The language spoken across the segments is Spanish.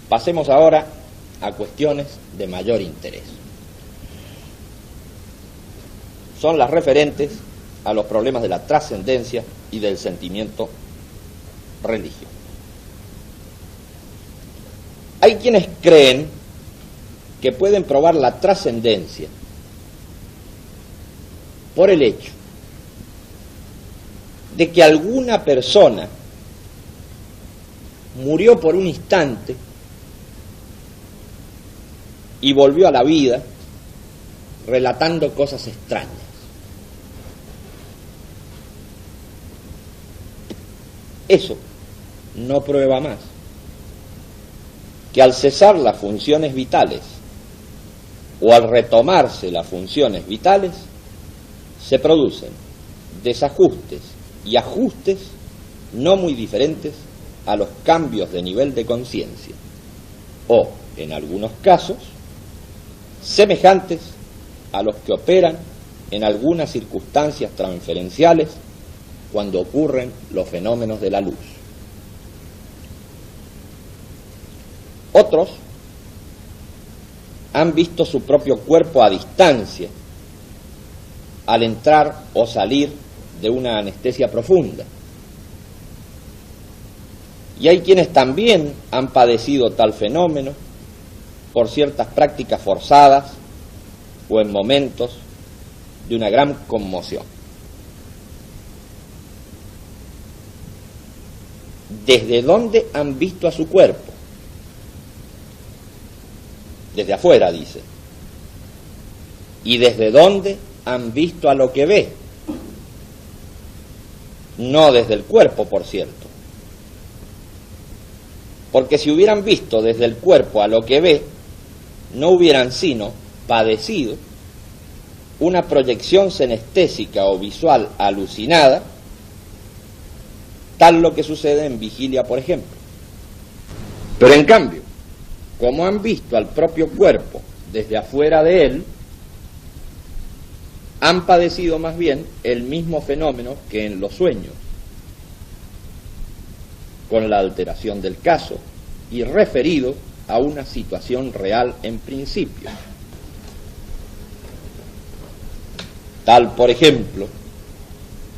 Pasemos ahora a cuestiones de mayor interés. Son las referentes a los problemas de la trascendencia y del sentimiento religioso. Hay quienes creen que pueden probar la trascendencia por el hecho de que alguna persona murió por un instante y volvió a la vida relatando cosas extrañas. Eso no prueba más que al cesar las funciones vitales o al retomarse las funciones vitales, se producen desajustes y ajustes no muy diferentes a los cambios de nivel de conciencia, o, en algunos casos, semejantes a los que operan en algunas circunstancias transferenciales cuando ocurren los fenómenos de la luz. Otros han visto su propio cuerpo a distancia al entrar o salir de una anestesia profunda. Y hay quienes también han padecido tal fenómeno por ciertas prácticas forzadas o en momentos de una gran conmoción. ¿Desde dónde han visto a su cuerpo? Desde afuera, dice. ¿Y desde dónde han visto a lo que ve? No desde el cuerpo, por cierto. Porque si hubieran visto desde el cuerpo a lo que ve, no hubieran sino padecido una proyección senestésica o visual alucinada, tal lo que sucede en vigilia, por ejemplo. Pero en cambio, como han visto al propio cuerpo desde afuera de él, han padecido más bien el mismo fenómeno que en los sueños, con la alteración del caso y referido a una situación real en principio. Tal, por ejemplo,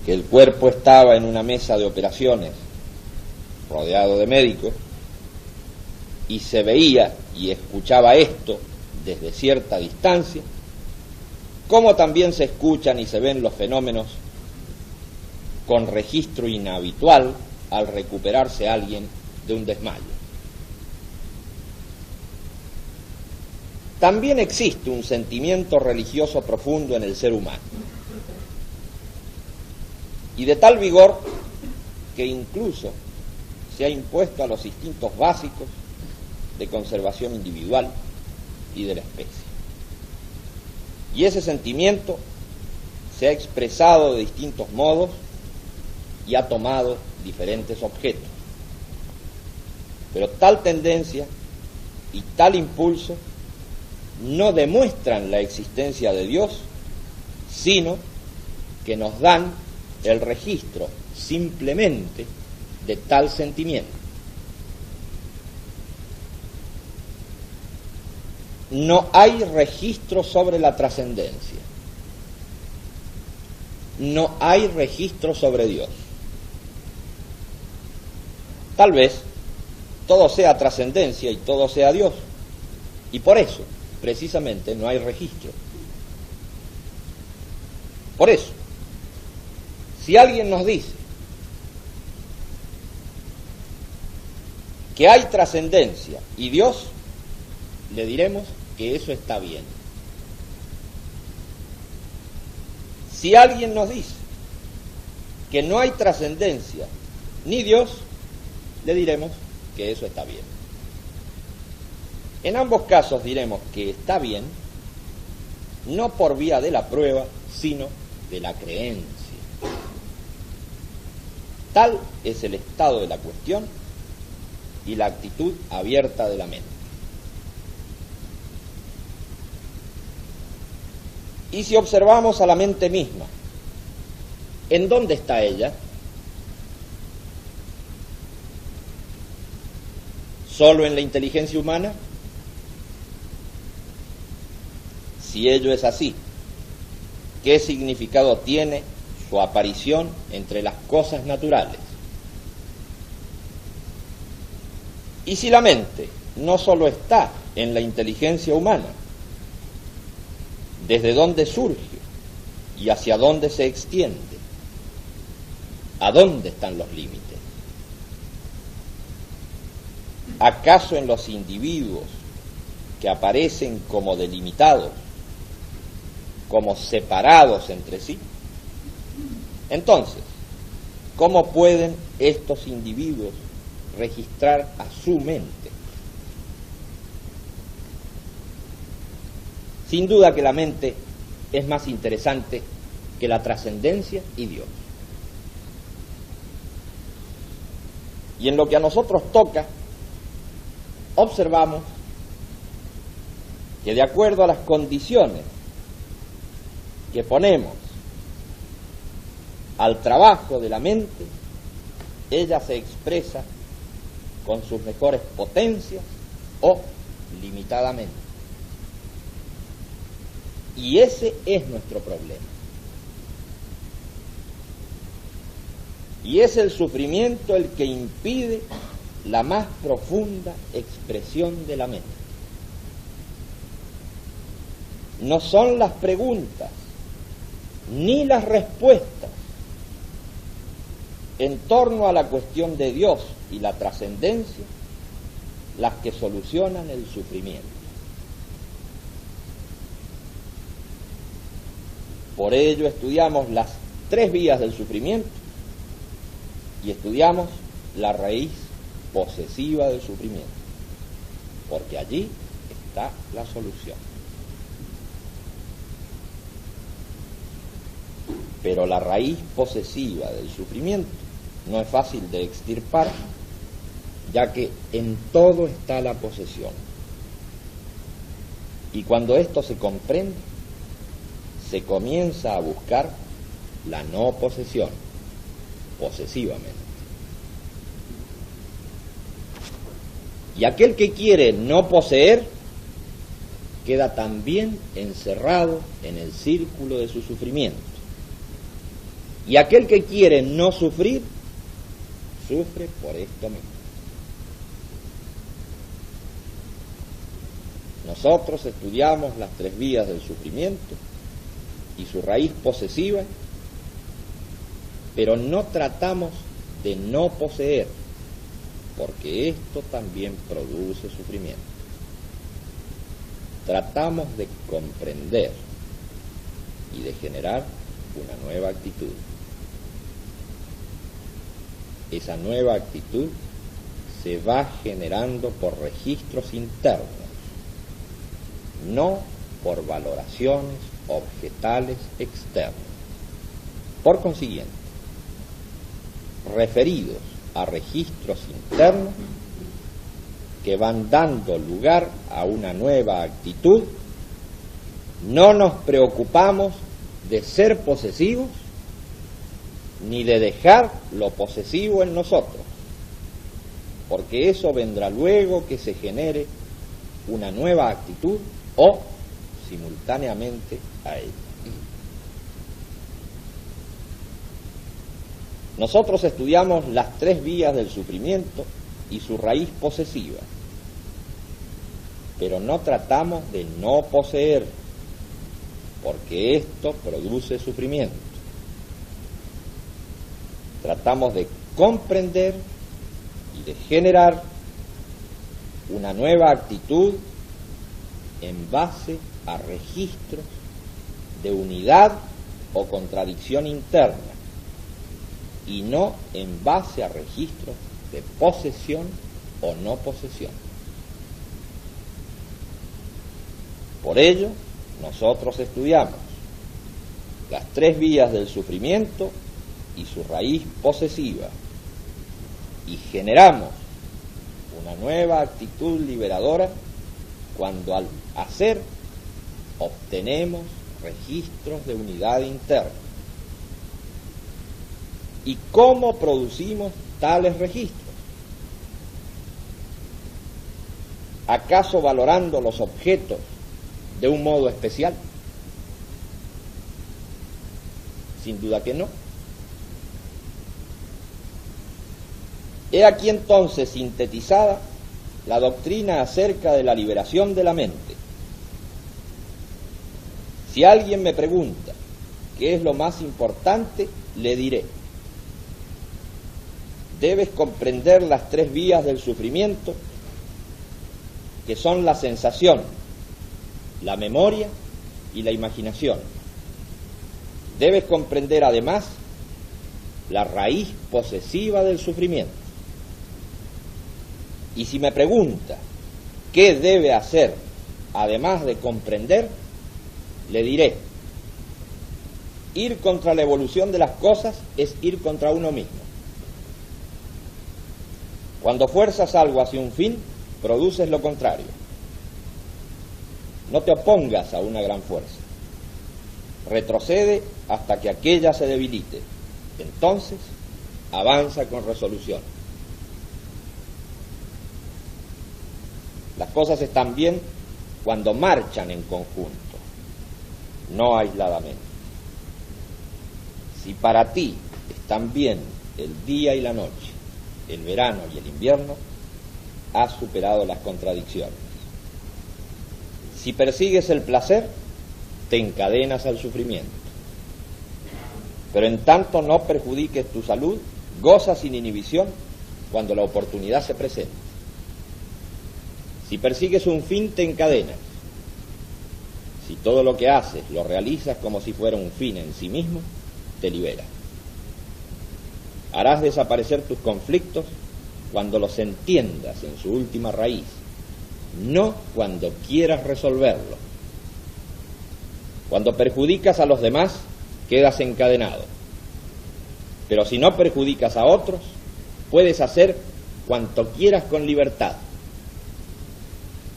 que el cuerpo estaba en una mesa de operaciones rodeado de médicos y se veía y escuchaba esto desde cierta distancia, como también se escuchan y se ven los fenómenos con registro inhabitual al recuperarse alguien de un desmayo. También existe un sentimiento religioso profundo en el ser humano, y de tal vigor que incluso se ha impuesto a los instintos básicos de conservación individual y de la especie. Y ese sentimiento se ha expresado de distintos modos y ha tomado diferentes objetos. Pero tal tendencia y tal impulso no demuestran la existencia de Dios, sino que nos dan el registro simplemente de tal sentimiento. No hay registro sobre la trascendencia. No hay registro sobre Dios. Tal vez todo sea trascendencia y todo sea Dios. Y por eso, precisamente, no hay registro. Por eso, si alguien nos dice que hay trascendencia y Dios, le diremos que eso está bien. Si alguien nos dice que no hay trascendencia ni Dios, le diremos que eso está bien. En ambos casos diremos que está bien, no por vía de la prueba, sino de la creencia. Tal es el estado de la cuestión y la actitud abierta de la mente. Y si observamos a la mente misma, ¿en dónde está ella? solo en la inteligencia humana? Si ello es así, ¿qué significado tiene su aparición entre las cosas naturales? Y si la mente no solo está en la inteligencia humana, ¿desde dónde surge y hacia dónde se extiende? ¿A dónde están los límites? ¿Acaso en los individuos que aparecen como delimitados, como separados entre sí? Entonces, ¿cómo pueden estos individuos registrar a su mente? Sin duda que la mente es más interesante que la trascendencia y Dios. Y en lo que a nosotros toca, observamos que de acuerdo a las condiciones que ponemos al trabajo de la mente, ella se expresa con sus mejores potencias o limitadamente. Y ese es nuestro problema. Y es el sufrimiento el que impide la más profunda expresión de la mente. No son las preguntas ni las respuestas en torno a la cuestión de Dios y la trascendencia las que solucionan el sufrimiento. Por ello estudiamos las 3 vías del sufrimiento y estudiamos la raíz posesiva del sufrimiento, porque allí está la solución. Pero la raíz posesiva del sufrimiento no es fácil de extirpar, ya que en todo está la posesión. Y cuando esto se comprende, se comienza a buscar la no posesión, posesivamente. Y aquel que quiere no poseer queda también encerrado en el círculo de su sufrimiento. Y aquel que quiere no sufrir, sufre por esto mismo. Nosotros estudiamos las 3 vías del sufrimiento y su raíz posesiva, pero no tratamos de no poseer, porque esto también produce sufrimiento. Tratamos de comprender y de generar una nueva actitud. Esa nueva actitud se va generando por registros internos, no por valoraciones objetales externas. Por consiguiente, referidos a registros internos que van dando lugar a una nueva actitud, no nos preocupamos de ser posesivos ni de dejar lo posesivo en nosotros, porque eso vendrá luego que se genere una nueva actitud o simultáneamente a ella. Nosotros estudiamos las 3 vías del sufrimiento y su raíz posesiva, pero no tratamos de no poseer, porque esto produce sufrimiento. Tratamos de comprender y de generar una nueva actitud en base a registros de unidad o contradicción interna, y no en base a registros de posesión o no posesión. Por ello, nosotros estudiamos las 3 vías del sufrimiento y su raíz posesiva, y generamos una nueva actitud liberadora cuando al hacer obtenemos registros de unidad interna. ¿Y cómo producimos tales registros? ¿Acaso valorando los objetos de un modo especial? Sin duda que no. He aquí entonces sintetizada la doctrina acerca de la liberación de la mente. Si alguien me pregunta qué es lo más importante, le diré: debes comprender las tres vías del sufrimiento, que son la sensación, la memoria y la imaginación. Debes comprender además la raíz posesiva del sufrimiento. Y si me pregunta qué debe hacer además de comprender, le diré: ir contra la evolución de las cosas es ir contra uno mismo. Cuando fuerzas algo hacia un fin, produces lo contrario. No te opongas a una gran fuerza. Retrocede hasta que aquella se debilite. Entonces, avanza con resolución. Las cosas están bien cuando marchan en conjunto, no aisladamente. Si para ti están bien el día y la noche, el verano y el invierno, has superado las contradicciones. Si persigues el placer, te encadenas al sufrimiento. Pero en tanto no perjudiques tu salud, goza sin inhibición cuando la oportunidad se presente. Si persigues un fin, te encadenas. Si todo lo que haces lo realizas como si fuera un fin en sí mismo, te liberas. Harás desaparecer tus conflictos cuando los entiendas en su última raíz, no cuando quieras resolverlo. Cuando perjudicas a los demás, quedas encadenado. Pero si no perjudicas a otros, puedes hacer cuanto quieras con libertad.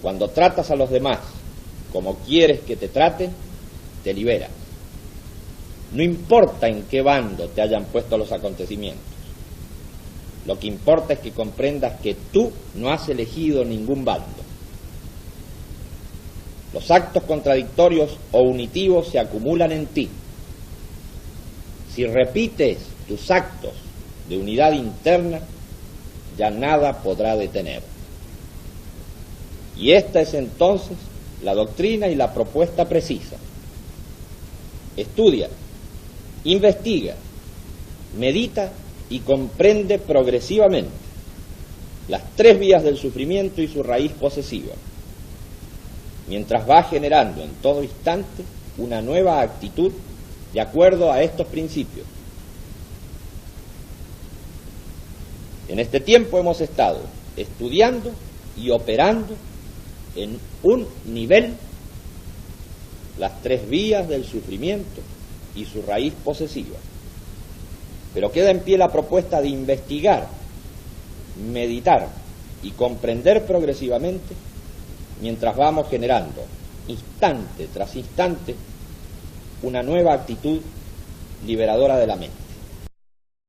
Cuando tratas a los demás como quieres que te traten, te liberas. No importa en qué bando te hayan puesto los acontecimientos. Lo que importa es que comprendas que tú no has elegido ningún bando. Los actos contradictorios o unitivos se acumulan en ti. Si repites tus actos de unidad interna, ya nada podrá detener. Y esta es entonces la doctrina y la propuesta precisa. Estudia, investiga, medita y comprende progresivamente las tres vías del sufrimiento y su raíz posesiva, mientras va generando en todo instante una nueva actitud de acuerdo a estos principios. En este tiempo hemos estado estudiando y operando en un nivel las tres vías del sufrimiento y su raíz posesiva. Pero queda en pie la propuesta de investigar, meditar y comprender progresivamente mientras vamos generando, instante tras instante, una nueva actitud liberadora de la mente.